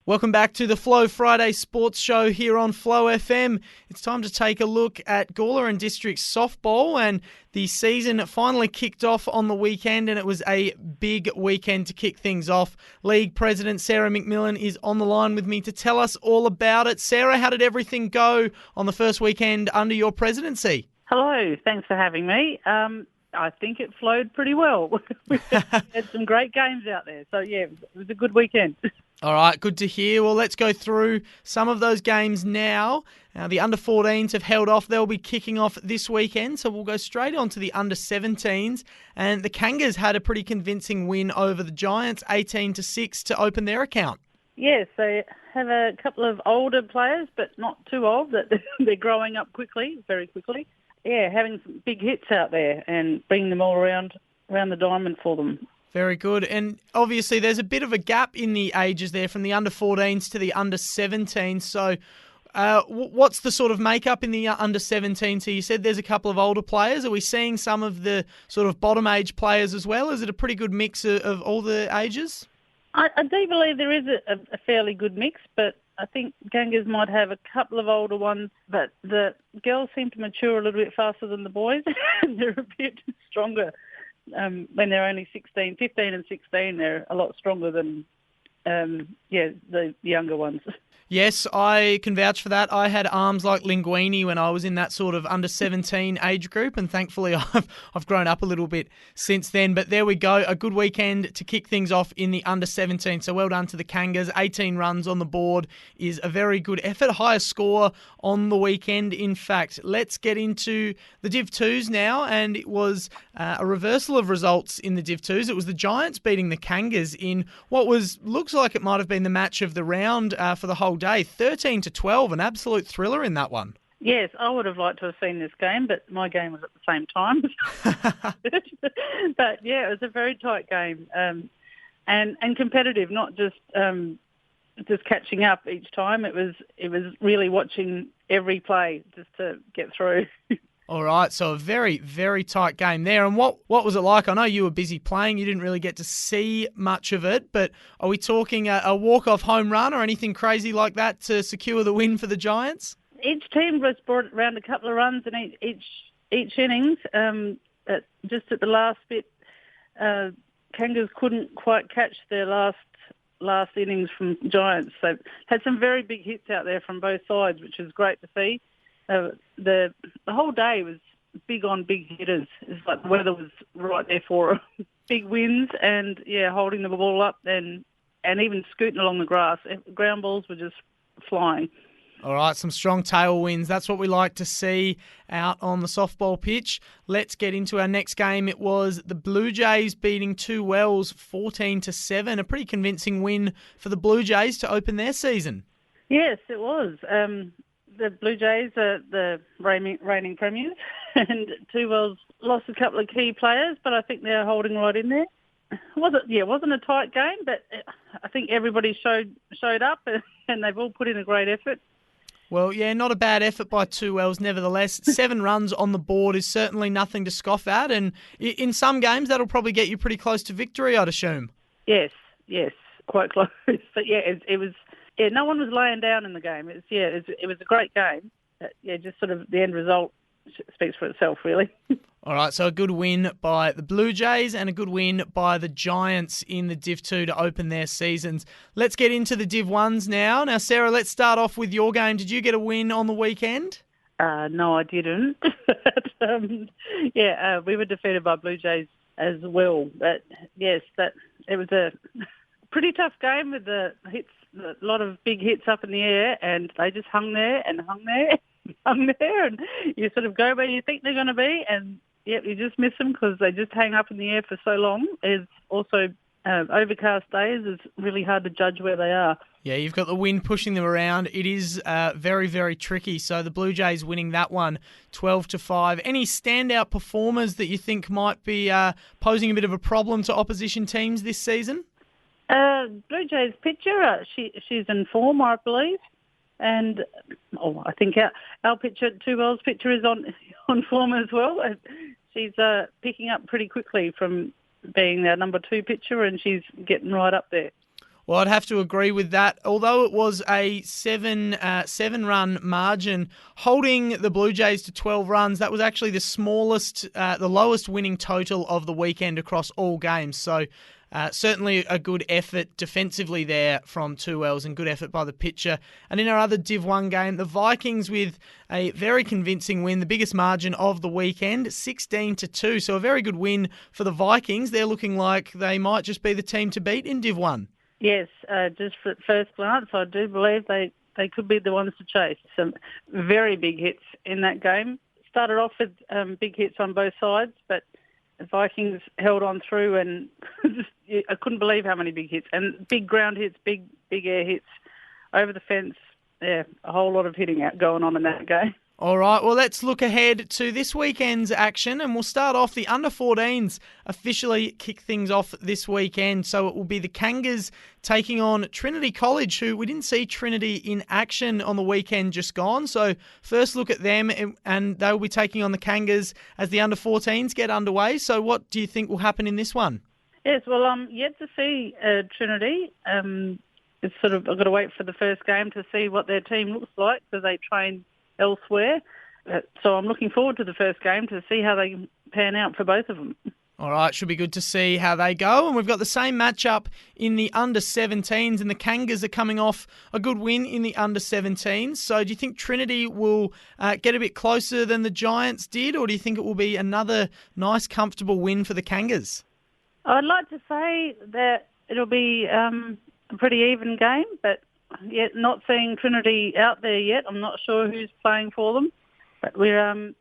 Welcome back to the Flow Friday Sports Show here on Flow FM. It's time to take a look at Gawler and Districts Softball, and the season finally kicked off on the weekend, and it was a big weekend to kick things off. League President Sarah McMillan is on the line with me to tell us all about it. Sarah, how did everything go on the first weekend under your presidency? Hello, thanks for having me. I think it flowed pretty well. We had some great games out there, so yeah, it was a good weekend. All right, good to hear. Well, let's go through some of those games now. The under-14s have held off. They'll be kicking off this weekend, so we'll go straight on to the under-17s. And the Kangas had a pretty convincing win over the Giants, 18-6, to open their account. Yes, they have a couple of older players, but not too old. That they're growing up quickly, very quickly. Yeah, having some big hits out there and bringing them all around the diamond for them. Very good. And obviously there's a bit of a gap in the ages there from the under-14s to the under-17s. So what's the sort of makeup in the under-17? So you said there's a couple of older players. Are we seeing some of the sort of bottom-age players as well? Is it a pretty good mix of all the ages? I do believe there is a fairly good mix, but I think Kangas might have a couple of older ones, but the girls seem to mature a little bit faster than the boys. They're a bit stronger. When they're only 15 and 16, they're a lot stronger than, the younger ones. Yes, I can vouch for that. I had arms like Linguini when I was in that sort of under-17 age group, and thankfully I've grown up a little bit since then. But there we go, a good weekend to kick things off in the under-17. So well done to the Kangas. 18 runs on the board is a very good effort. Highest score on the weekend, in fact. Let's get into the Div 2s now, and it was a reversal of results in the Div 2s. It was the Giants beating the Kangas in what looks like it might have been the match of the round for the whole day, 13-12, an absolute thriller in that one. Yes, I would have liked to have seen this game, but my game was at the same time. But yeah, it was a very tight game and competitive, not just catching up each time. It was really watching every play just to get through. All right, so a very, very tight game there. And what was it like? I know you were busy playing. You didn't really get to see much of it, but are we talking a walk-off home run or anything crazy like that to secure the win for the Giants? Each team just brought around a couple of runs in each innings. Just at the last bit, Kangas couldn't quite catch their last innings from Giants. So had some very big hits out there from both sides, which was great to see. The whole day was big on big hitters. It's like the weather was right there for big wins and, holding the ball up and even scooting along the grass. Ground balls were just flying. All right, some strong tailwinds. That's what we like to see out on the softball pitch. Let's get into our next game. It was the Blue Jays beating Two Wells 14-7. A pretty convincing win for the Blue Jays to open their season. Yes, it was. The Blue Jays are the reigning premiers, and Two Wells lost a couple of key players, but I think they're holding right in there. It wasn't a tight game, but I think everybody showed up, and they've all put in a great effort. Well, yeah, not a bad effort by Two Wells, nevertheless. 7 runs on the board is certainly nothing to scoff at, and in some games that'll probably get you pretty close to victory, I'd assume. Yes, quite close. But yeah, it was. Yeah, no one was laying down in the game. It was a great game. Just sort of the end result speaks for itself, really. All right, so a good win by the Blue Jays and a good win by the Giants in the Div 2 to open their seasons. Let's get into the Div 1s now. Now, Sarah, let's start off with your game. Did you get a win on the weekend? No, I didn't. But, we were defeated by Blue Jays as well. But yes, it was a pretty tough game with the hits. A lot of big hits up in the air, and they just hung there, and you sort of go where you think they're going to be, and you just miss them because they just hang up in the air for so long. It's also overcast days. It's really hard to judge where they are. Yeah, you've got the wind pushing them around. It is very, very tricky. So the Blue Jays winning that one 12-5. Any standout performers that you think might be posing a bit of a problem to opposition teams this season? Blue Jays pitcher, she's in form, I believe, and I think our pitcher, Two Wells pitcher, is on form as well. She's picking up pretty quickly from being our number 2 pitcher, and she's getting right up there. Well, I'd have to agree with that. Although it was a seven-run margin, holding the Blue Jays to 12 runs, that was actually the lowest winning total of the weekend across all games. So certainly a good effort defensively there from 2Ls and good effort by the pitcher. And in our other Div 1 game, the Vikings with a very convincing win, the biggest margin of the weekend, 16-2. So a very good win for the Vikings. They're looking like they might just be the team to beat in Div 1. Yes, just at first glance, I do believe they could be the ones to chase. Some very big hits in that game. Started off with big hits on both sides, but the Vikings held on through, and I couldn't believe how many big hits. And big ground hits, big air hits over the fence. Yeah, a whole lot of hitting out going on in that game. All right, well, let's look ahead to this weekend's action, and we'll start off. The under-14s officially kick things off this weekend, so it will be the Kangas taking on Trinity College, who we didn't see Trinity in action on the weekend just gone. So first look at them, and they'll be taking on the Kangas as the under-14s get underway. So what do you think will happen in this one? Yes, well, I'm yet to see Trinity. It's sort of, I've got to wait for the first game to see what their team looks like, because they train elsewhere. So I'm looking forward to the first game to see how they pan out for both of them. All right, should be good to see how they go. And we've got the same matchup in the under-17s, and the Kangas are coming off a good win in the under-17s. So do you think Trinity will get a bit closer than the Giants did, or do you think it will be another nice, comfortable win for the Kangas? I'd like to say that it'll be a pretty even game, but yet not seeing Trinity out there yet. I'm not sure who's playing for them, but and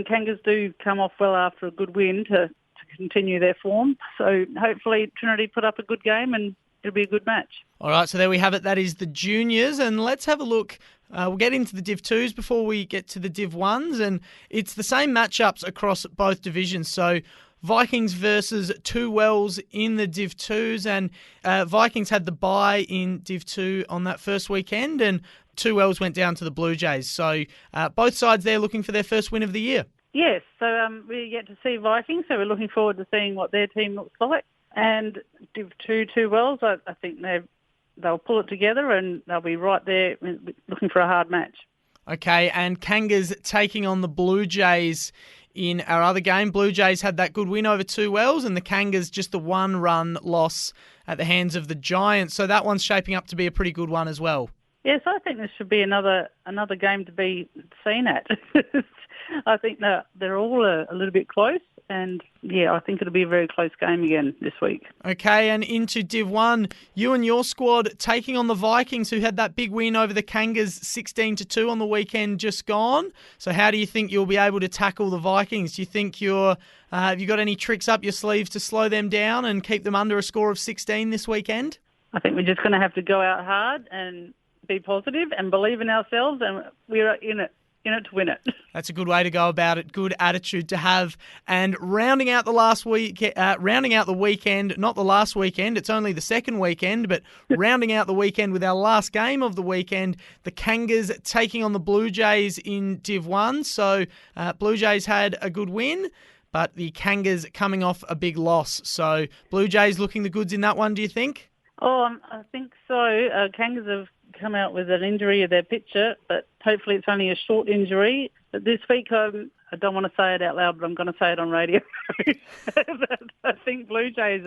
Kangas do come off well after a good win to continue their form. So hopefully Trinity put up a good game and it'll be a good match. All right, so there we have it. That is the juniors, and let's have a look. We'll get into the Div 2s before we get to the Div 1s, and it's the same matchups across both divisions. So Vikings versus 2Wells in the Div 2s, and Vikings had the bye in Div 2 on that first weekend, and 2Wells went down to the Blue Jays. So both sides there looking for their first win of the year. Yes, so we're yet to see Vikings, so we're looking forward to seeing what their team looks like. And Div 2 2Wells, I think they'll pull it together and they'll be right there looking for a hard match. Okay, and Kangas taking on the Blue Jays in our other game. Blue Jays had that good win over 2Wells, and the Kangas just the one-run loss at the hands of the Giants. So that one's shaping up to be a pretty good one as well. Yes, I think this should be another game to be seen at. I think that they're all a little bit close, and yeah, I think it'll be a very close game again this week. Okay, and into Div 1, you and your squad taking on the Vikings, who had that big win over the Kangas 16-2 on the weekend just gone. So how do you think you'll be able to tackle the Vikings? Do you think have you got any tricks up your sleeves to slow them down and keep them under a score of 16 this weekend? I think we're just going to have to go out hard and be positive and believe in ourselves, and we're in it to win it. That's a good way to go about it. Good attitude to have. And rounding out the weekend, not the last weekend, it's only the second weekend, but rounding out the weekend with our last game of the weekend, the Kangas taking on the Blue Jays in Div 1. So Blue Jays had a good win, but the Kangas coming off a big loss. So Blue Jays looking the goods in that one, do you think? Oh, I think so. Kangas have come out with an injury of their pitcher, but hopefully it's only a short injury. But this week, I don't want to say it out loud, but I'm going to say it on radio. I think Blue Jays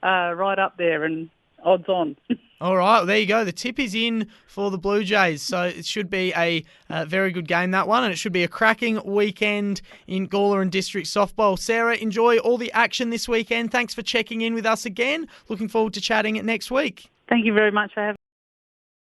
are right up there and odds on. All right, well, there you go. The tip is in for the Blue Jays, so it should be a very good game, that one, and it should be a cracking weekend in Gawler and Districts Softball. Sarah, enjoy all the action this weekend. Thanks for checking in with us again. Looking forward to chatting next week. Thank you very much for having me.